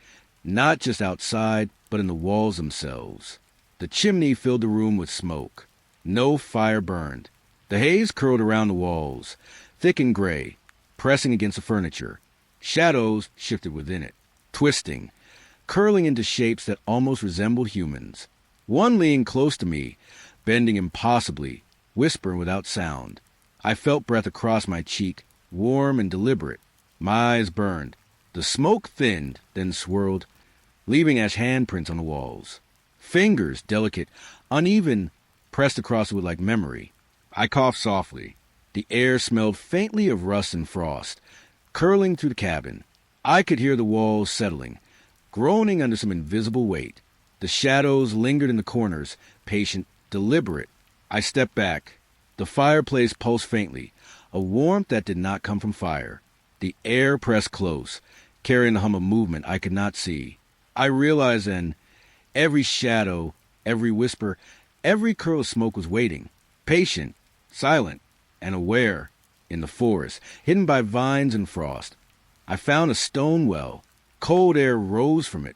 A: not just outside, but in the walls themselves. The chimney filled the room with smoke. No fire burned. The haze curled around the walls, thick and gray, pressing against the furniture. Shadows shifted within it, twisting, curling into shapes that almost resembled humans. One leaned close to me, bending impossibly, whispering without sound. I felt breath across my cheek, warm and deliberate. My eyes burned. The smoke thinned, then swirled, leaving ash handprints on the walls. Fingers, delicate, uneven, pressed across the wood like memory. I coughed softly. The air smelled faintly of rust and frost, curling through the cabin. I could hear the walls settling, groaning under some invisible weight. The shadows lingered in the corners, patient, deliberate. I stepped back. The fireplace pulsed faintly, a warmth that did not come from fire. The air pressed close, carrying the hum of movement I could not see. I realized then, every shadow, every whisper, every curl of smoke was waiting, patient, silent, and aware, in the forest, hidden by vines and frost. I found a stone well. Cold air rose from it,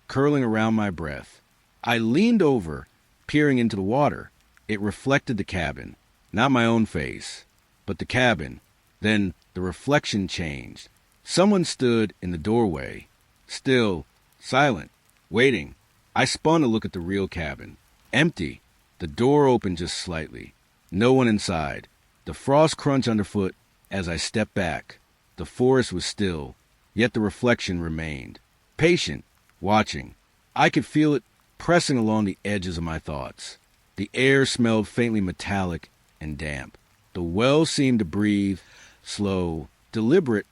A: curling around my breath. I leaned over, peering into the water. It reflected the cabin, not my own face, but the cabin. Then the reflection changed. Someone stood in the doorway, still, silent, waiting. I spun to look at the real cabin. Empty. The door opened just slightly. No one inside. The frost crunched underfoot as I stepped back. The forest was still, yet the reflection remained. Patient, watching. I could feel it pressing along the edges of my thoughts. The air smelled faintly metallic and damp. The well seemed to breathe, slow, deliberate,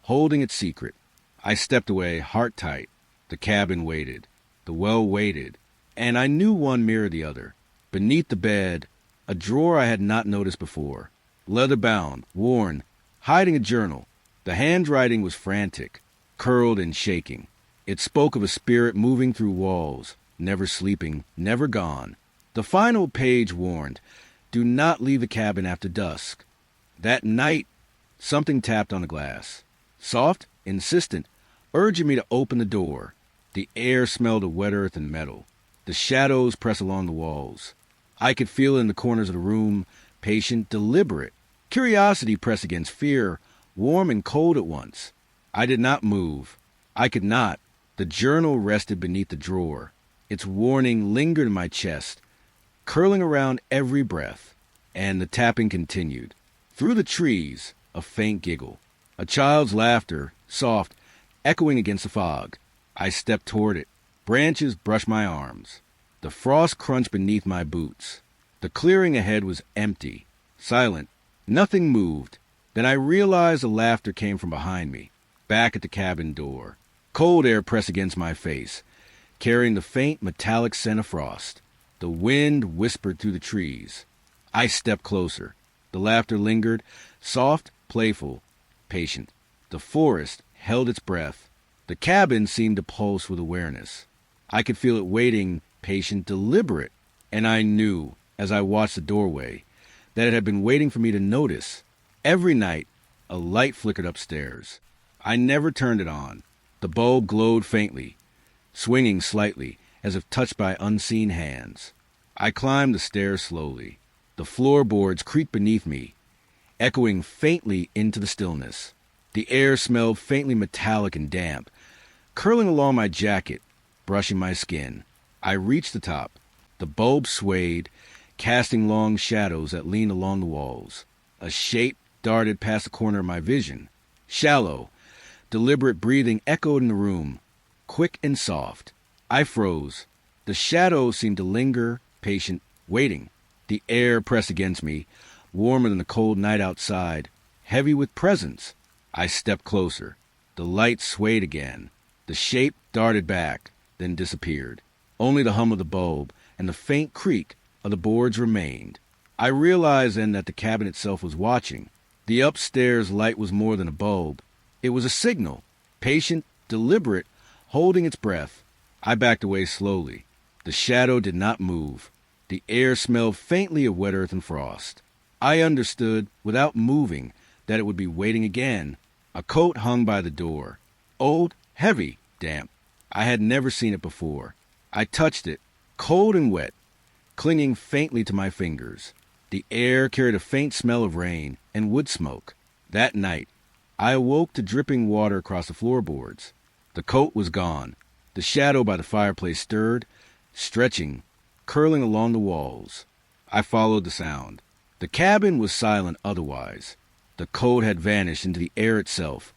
A: holding its secret. I stepped away, heart tight. The cabin waited. The well waited. And I knew one mirrored the other. Beneath the bed, a drawer I had not noticed before. Leather-bound, worn, hiding a journal. The handwriting was frantic, curled and shaking. It spoke of a spirit moving through walls, never sleeping, never gone. The final page warned, "Do not leave the cabin after dusk." That night, something tapped on the glass. Soft, insistent, urging me to open the door. The air smelled of wet earth and metal. The shadows pressed along the walls. I could feel it in the corners of the room, patient, deliberate. Curiosity pressed against fear, warm and cold at once. I did not move. I could not. The journal rested beneath the drawer. Its warning lingered in my chest, curling around every breath. And the tapping continued. Through the trees, a faint giggle. A child's laughter, soft, echoing against the fog. I stepped toward it. Branches brushed my arms. The frost crunched beneath my boots. The clearing ahead was empty, silent. Nothing moved. Then I realized the laughter came from behind me, back at the cabin door. Cold air pressed against my face, carrying the faint metallic scent of frost. The wind whispered through the trees. I stepped closer. The laughter lingered, soft, playful, patient. The forest held its breath. The cabin seemed to pulse with awareness. I could feel it waiting, patient, deliberate. And I knew, as I watched the doorway, that it had been waiting for me to notice. Every night, a light flickered upstairs. I never turned it on. The bulb glowed faintly, swinging slightly, as if touched by unseen hands. I climbed the stairs slowly. The floorboards creaked beneath me, echoing faintly into the stillness. The air smelled faintly metallic and damp, curling along my jacket, brushing my skin. I reached the top. The bulb swayed, casting long shadows that leaned along the walls. A shape darted past the corner of my vision. Shallow, deliberate breathing echoed in the room, quick and soft. I froze. The shadows seemed to linger, patient, waiting. The air pressed against me, warmer than the cold night outside, heavy with presence. I stepped closer. The light swayed again. The shape darted back, then disappeared. Only the hum of the bulb and the faint creak of the boards remained. I realized then that the cabin itself was watching. The upstairs light was more than a bulb. It was a signal, patient, deliberate, holding its breath. I backed away slowly. The shadow did not move. The air smelled faintly of wet earth and frost. I understood, without moving, that it would be waiting again. A coat hung by the door. Old, heavy, damp. I had never seen it before. I touched it, cold and wet, clinging faintly to my fingers. The air carried a faint smell of rain and wood smoke. That night, I awoke to dripping water across the floorboards. The coat was gone. The shadow by the fireplace stirred, stretching, curling along the walls. I followed the sound. The cabin was silent otherwise. The coat had vanished into the air itself,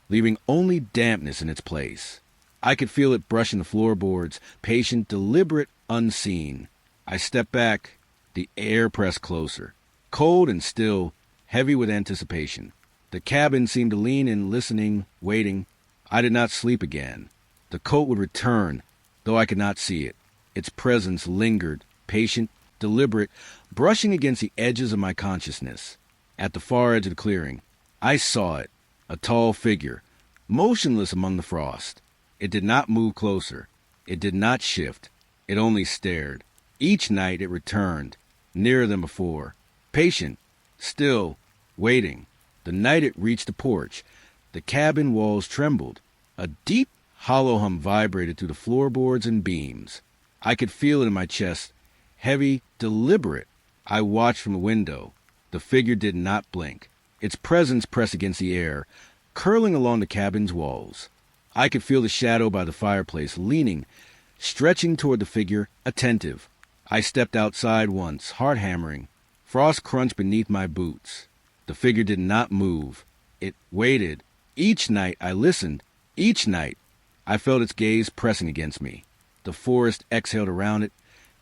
A: leaving only dampness in its place. I could feel it brushing the floorboards, patient, deliberate, unseen. I stepped back. The air pressed closer, cold and still, heavy with anticipation. The cabin seemed to lean in, listening, waiting. I did not sleep again. The coat would return, though I could not see it. Its presence lingered, patient, deliberate, brushing against the edges of my consciousness. At the far edge of the clearing, I saw it, a tall figure, motionless among the frost. It did not move closer. It did not shift. It only stared. Each night it returned, nearer than before, patient, still, waiting. The night it reached the porch, the cabin walls trembled. A deep, hollow hum vibrated through the floorboards and beams. I could feel it in my chest, heavy, deliberate. I watched from the window. The figure did not blink. Its presence pressed against the air, curling along the cabin's walls. I could feel the shadow by the fireplace, leaning, stretching toward the figure, attentive. I stepped outside once, heart hammering. Frost crunched beneath my boots. The figure did not move. It waited. Each night I listened. Each night I felt its gaze pressing against me. The forest exhaled around it,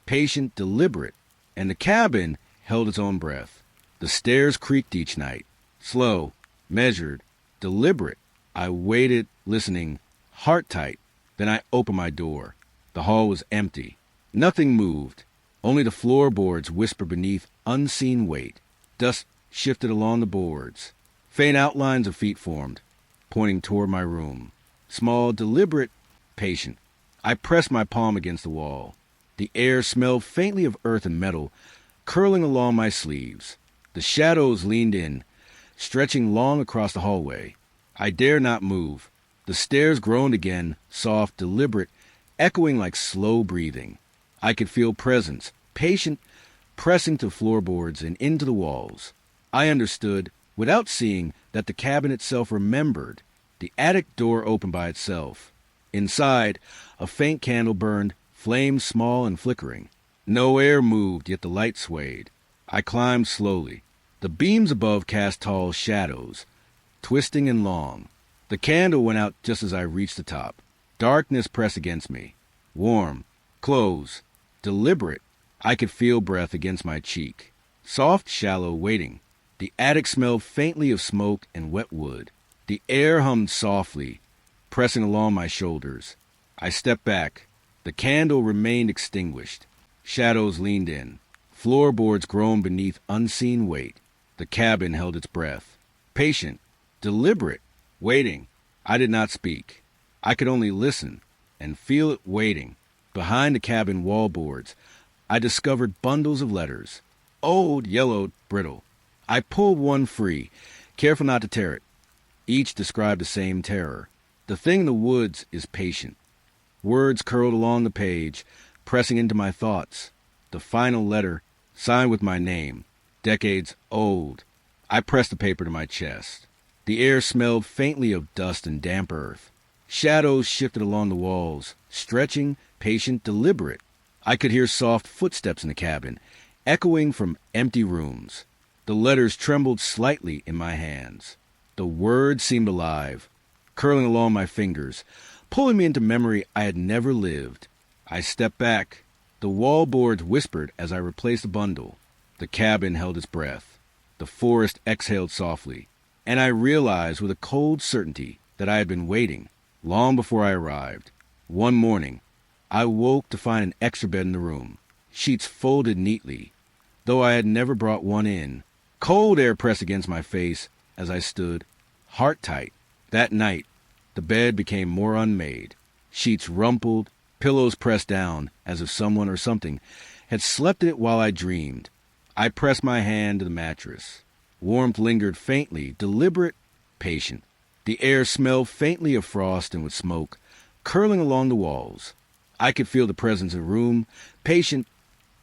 A: patient, deliberate. and the cabin held its own breath. The stairs creaked each night, slow, measured, deliberate. I waited, listening, heart tight. Then I opened my door. The hall was empty. Nothing moved. Only the floorboards whispered beneath unseen weight. Dust shifted along the boards. Faint outlines of feet formed, pointing toward my room. Small, deliberate, patient. I pressed my palm against the wall. The air smelled faintly of earth and metal, curling along my sleeves. The shadows leaned in, stretching long across the hallway. I dared not move. The stairs groaned again, soft, deliberate, echoing like slow breathing. I could feel presence, patient, pressing to floorboards and into the walls. I understood, without seeing, that the cabin itself remembered. The attic door opened by itself. Inside, a faint candle burned, flames small and flickering. No air moved, yet the light swayed. I climbed slowly. The beams above cast tall shadows, twisting and long. The candle went out just as I reached the top. Darkness pressed against me. Warm, close, deliberate. I could feel breath against my cheek. Soft, shallow, waiting. The attic smelled faintly of smoke and wet wood. The air hummed softly, pressing along my shoulders. I stepped back. The candle remained extinguished. Shadows leaned in. Floorboards groaned beneath unseen weight. The cabin held its breath. Patient, deliberate, waiting. I did not speak. I could only listen and feel it waiting. Behind the cabin wallboards, I discovered bundles of letters. Old, yellowed, brittle. I pulled one free, careful not to tear it. Each described the same terror. The thing in the woods is patient. Words curled along the page, pressing into my thoughts. The final letter, signed with my name, decades old. I pressed the paper to my chest. The air smelled faintly of dust and damp earth. Shadows shifted along the walls, stretching, patient, deliberate. I could hear soft footsteps in the cabin, echoing from empty rooms. The letters trembled slightly in my hands. The words seemed alive, curling along my fingers, pulling me into memory I had never lived. I stepped back. The wallboards whispered as I replaced the bundle. The cabin held its breath. The forest exhaled softly, and I realized with a cold certainty that I had been waiting long before I arrived. One morning, I woke to find an extra bed in the room, sheets folded neatly, though I had never brought one in. Cold air pressed against my face as I stood, heart tight. That night, the bed became more unmade. Sheets rumpled, pillows pressed down, as if someone or something had slept in it while I dreamed. I pressed my hand to the mattress. Warmth lingered faintly, deliberate, patient. The air smelled faintly of frost and with smoke, curling along the walls. I could feel the presence of the room, patient,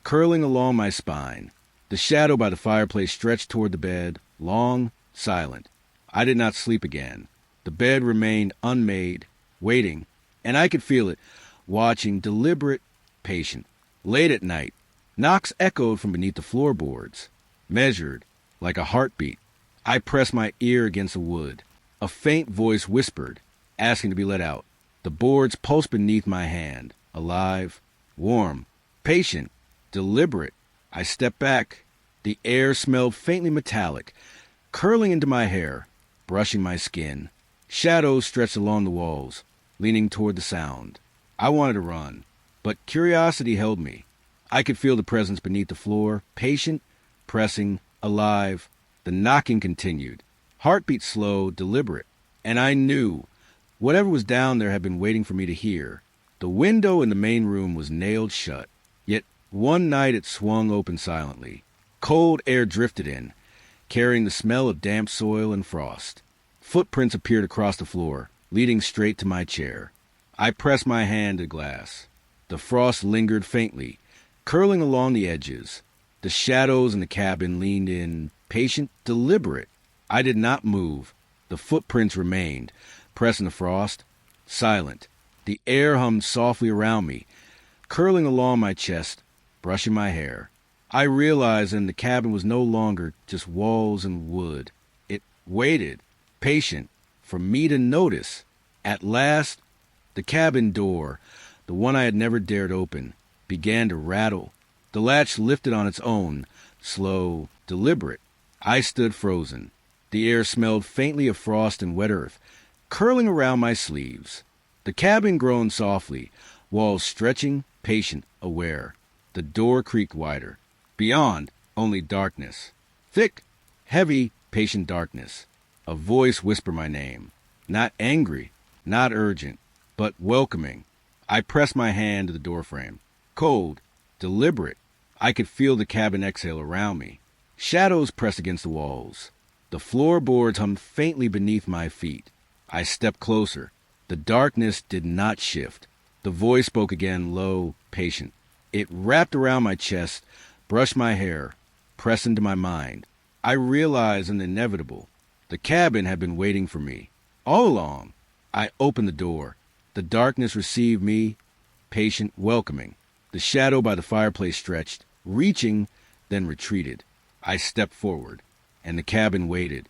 A: curling along my spine. The shadow by the fireplace stretched toward the bed, long, silent. I did not sleep again. The bed remained unmade, waiting, and I could feel it, watching, deliberate, patient. Late at night, knocks echoed from beneath the floorboards, measured, like a heartbeat. I pressed my ear against the wood. A faint voice whispered, asking to be let out. The boards pulsed beneath my hand, alive, warm, patient, deliberate. I stepped back. The air smelled faintly metallic, curling into my hair, brushing my skin. Shadows stretched along the walls, leaning toward the sound. I wanted to run, but curiosity held me. I could feel the presence beneath the floor, patient, pressing, alive. The knocking continued, heartbeat slow, deliberate, and I knew whatever was down there had been waiting for me to hear. The window in the main room was nailed shut, yet one night it swung open silently. Cold air drifted in, carrying the smell of damp soil and frost. Footprints appeared across the floor, leading straight to my chair. I pressed my hand to the glass. The frost lingered faintly, curling along the edges. The shadows in the cabin leaned in, patient, deliberate. I did not move. The footprints remained, pressing the frost, silent. The air hummed softly around me, curling along my chest, brushing my hair. I realized then the cabin was no longer just walls and wood. It waited, patient, for me to notice. At last, the cabin door, the one I had never dared open, began to rattle. The latch lifted on its own, slow, deliberate. I stood frozen. The air smelled faintly of frost and wet earth, curling around my sleeves. The cabin groaned softly, walls stretching, patient, aware. The door creaked wider. Beyond, only darkness. Thick, heavy, patient darkness. A voice whispered my name. Not angry, not urgent, but welcoming. I pressed my hand to the doorframe. Cold, deliberate. I could feel the cabin exhale around me. Shadows pressed against the walls. The floorboards hummed faintly beneath my feet. I stepped closer. The darkness did not shift. The voice spoke again, low, patient. It wrapped around my chest, brushed my hair, pressed into my mind. I realized an inevitable. The cabin had been waiting for me. All along. I opened the door. The darkness received me, patient, welcoming. The shadow by the fireplace stretched, reaching, then retreated. I stepped forward, and the cabin waited.